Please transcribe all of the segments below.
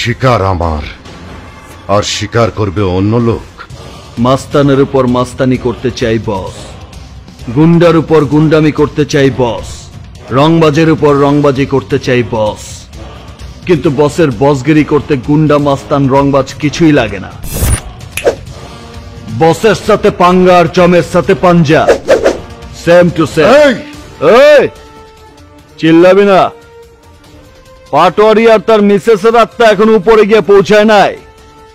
শিকার আমার, আর শিকার করবে অন্য লোক। মাস্তানের উপর মাস্তানি করতে চাই বস, গুন্ডার উপর গুন্ডামি করতে চাই বস, রংবাজের উপর রংবাজি করতে চাই বস। কিন্তু বসের বসগিরি করতে গুন্ডা মাস্তান রংবাজ কিছুই লাগে না। বসের সাথে পাঙ্গা আর চমের সাথে পাঞ্জা, সেম টু সেম। এই চিল্লাবি না। পাটোয়ারি আর তার মিসেসের আত্মা এখন উপরে গিয়ে পৌঁছায় নাই।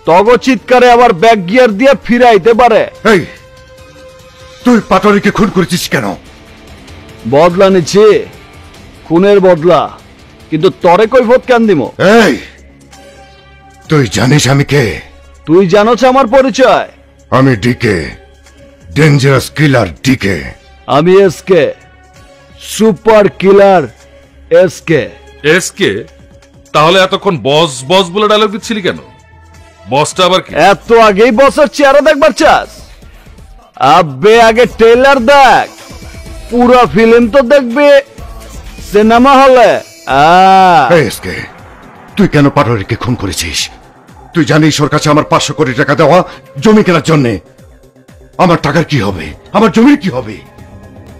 তগ চিৎকারে আবার ব্যাক গিয়ার দিয়ে ফিরাইতে পারে। এই তুই পাটোয়ারিকে খুন করেছিস কেন? বদলা নিচ্ছি, খুনের বদলা। কিন্তু তরে কৈফত কেন দিমো? এই তুই জানিস আমি কে? তুই জানোছ আমার পরিচয়? আমি ডিকে, ডেঞ্জারাস কিলার ডিকে। আমি SK, super killer SK. SK? তাহলে এতক্ষণ বস বস বলে ডায়লগ দিচ্ছিলি কেন? বসটা আবার কি? এত আগেই বসের চেহারা দেখবার চাস? আব্বে আগে ট্রেলার দেখ, পুরো ফিল্ম তো দেখবে সিনেমা হলে। এসকে, তুই কেন পাটোয়ারিকে খুন করেছিস? তুই জানিস ওর কাছে আমার 500 কোটি টাকা দেওয়া জমি কেনার জন্য। আমার টাকার কি হবে? আমার জমির কি হবে?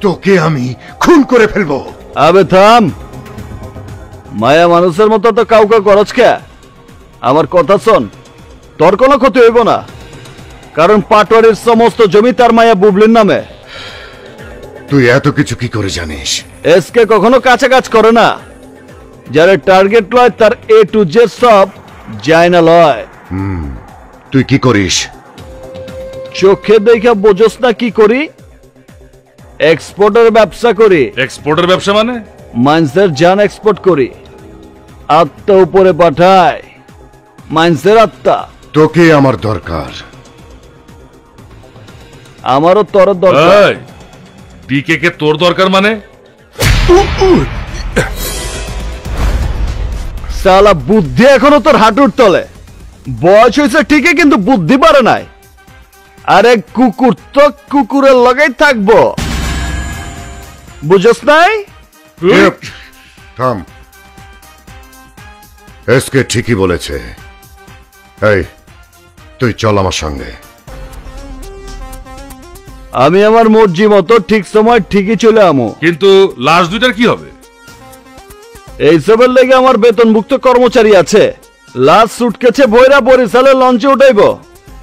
তোকে আমি খুন করে ফেলবো। আবে থাম, মায়া মানুষের মতো তো কাউকে করছ কে? আমার কথা শোন, তোর কোনো ক্ষতি হইব না, কারণ পাটোয়ারির সমস্ত জমি তার মায়া বুবলির নামে। তুই এত কিছু কি করে জানিস? এসকে কখনো কাছে কাজ করে না। যারা টার্গেট লয় তার এ টু জেড সব যায় না লয়। তুই কি করিস? চোখে দেখে বোঝস না কি করি? এক্সপোর্টের ব্যবসা করি। এক্সপোর্টের ব্যবসা মানে? মাইন্সের জান এক্সপোর্ট করি, আত্মা উপরে পাঠায়। মাইন্সের আত্মা। তোকে আমার দরকার। আমারও তোর দরকার। ডিকে কে তোর দরকার মানে? সালা বুদ্ধি এখনো তোর হাঁটুর তলে। বয়স হয়েছে ঠিকই, কিন্তু বুদ্ধি পারে নাই। আরে কুকুর তো কুকুরের লগেই থাকবো, বুঝস নাই? থাম, এসকে ঠিকই বলেছে। এই তুই চল আমার সঙ্গে। আমি আমার মর্জি মতো ঠিক সময় ঠিকই চলে আমো। কিন্তু লাশ দুইটার কি হবে? এইসবের লেগে আমার বেতনভুক্ত কর্মচারী আছে। লাশ সুটকেছে বইরা বরিশালে লঞ্চে উঠাইব,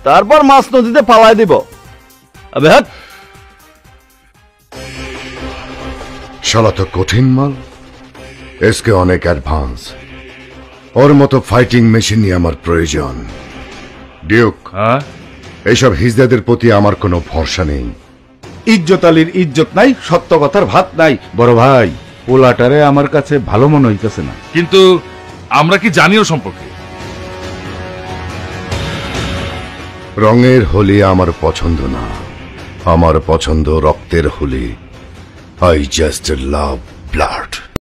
তারপর মাছ নদীতে ফালাই দিব। আবে হাট। শালা তো কঠিন মাল। এসকে অনেক অ্যাডভান্স। ওর মতো ফাইটিং মেশিনই আমার প্রয়োজন। ডিউক, এইসব হিজদাদের প্রতি আমার কোনো ভরসা নেই। ইজ্জত আলীর ইজ্জত নাই, সত্য কথার ভাত নাই। বড় ভাই, পোলাটারে আমার কাছে ভালো মনে হইতেছে না। কিন্তু আমরা কি জানিও সম্পর্কে? রঙের হোলি আমার পছন্দ না, আমার পছন্দ রক্তের Holi. I just love blood.